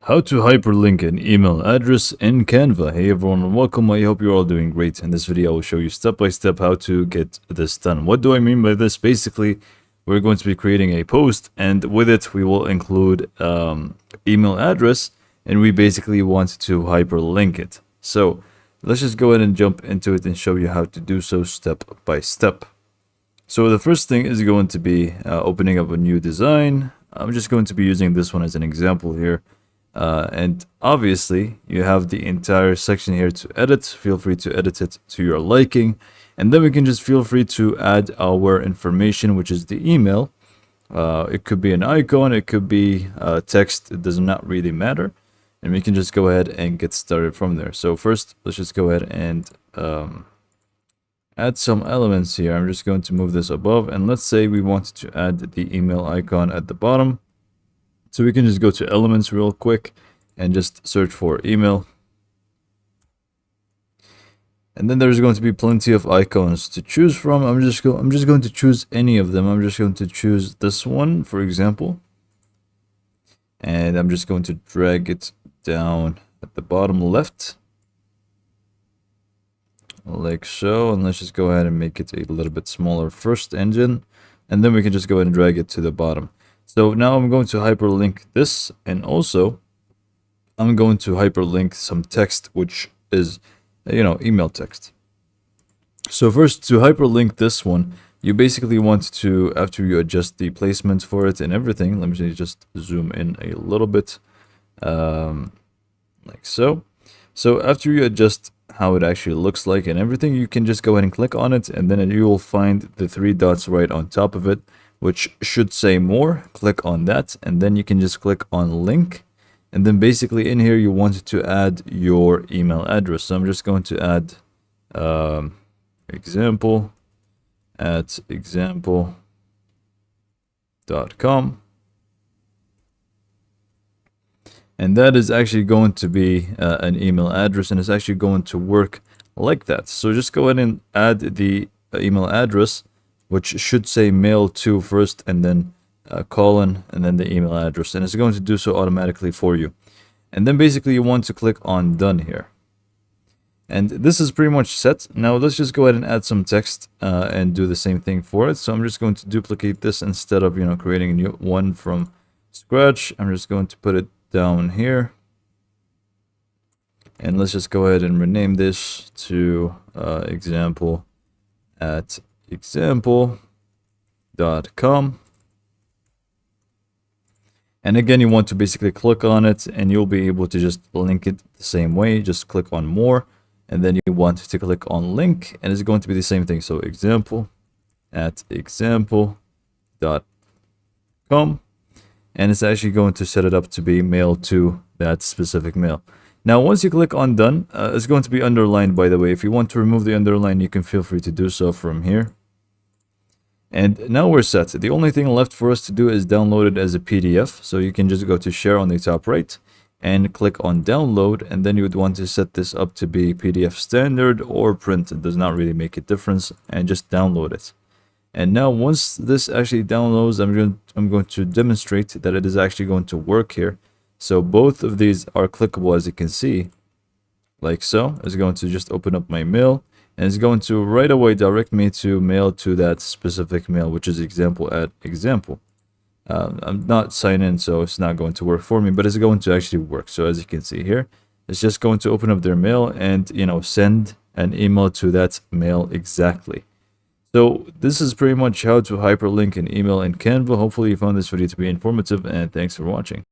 How to hyperlink an email address in Canva. Hey everyone and welcome. I hope you're all doing great. In this video I will show you step by step how to get this done. What do I mean by this? Basically, we're going to be creating a post, and with it we will include email address, and we basically want to hyperlink it. So let's just go ahead and jump into it and show you how to do so step by step. So the first thing is going to be opening up a new design. I'm just going to be using this one as an example here. And obviously you have the entire section here to edit. Feel free to edit it to your liking, and then we can just feel free to add our information, which is the email. It could be an icon, it could be text, it does not really matter, and we can just go ahead and get started from there. So first, let's just go ahead and add some elements here. I'm just going to move this above, and let's say we wanted to add the email icon at the bottom. So we can just go to elements real quick and just search for email. And then there's going to be plenty of icons to choose from. I'm just going to choose any of them. I'm just going to choose this one, for example. And I'm just going to drag it down at the bottom left. Like so. And let's just go ahead and make it a little bit smaller first, engine. And then we can just go ahead and drag it to the bottom. So now I'm going to hyperlink this, and also I'm going to hyperlink some text, which is, email text. So first, to hyperlink this one, you basically want to, after you adjust the placement for it and everything, let me just zoom in a little bit, like so. So after you adjust how it actually looks like and everything, you can just go ahead and click on it, and then you will find the three dots right on top of it, which should say more. Click on that, and then you can just click on link, and then basically in here you want to add your email address. So I'm just going to add example@example.com, and that is actually going to be an email address, and it's actually going to work like that. So just go ahead and add the email address, which should say mail to first, and then colon, and then the email address, and it's going to do so automatically for you. And then basically you want to click on done here, and this is pretty much set. Now let's just go ahead and add some text and do the same thing for it. So I'm just going to duplicate this instead of creating a new one from scratch. I'm just going to put it down here, and let's just go ahead and rename this to example.com. And again, you want to basically click on it, and you'll be able to just link it the same way. Just click on more, and then you want to click on link, and it's going to be the same thing. So example.com, and it's actually going to set it up to be mail to that specific mail. Now, once you click on done, it's going to be underlined, by the way. If you want to remove the underline, you can feel free to do so from here. And now we're set. The only thing left for us to do is download it as a PDF. So you can just go to share on the top right and click on download, and then you would want to set this up to be PDF standard or print. It does not really make a difference, and just download it. And now once this actually downloads, I'm going to demonstrate that it is actually going to work here. So both of these are clickable, as you can see, like so. It's going to just open up my mail, and it's going to right away direct me to mail to that specific mail, which is example@example. I'm not signed in, so it's not going to work for me, but it's going to actually work. So as you can see here, it's just going to open up their mail and send an email to that mail exactly. So this is pretty much how to hyperlink an email in Canva. Hopefully you found this video to be informative, and thanks for watching.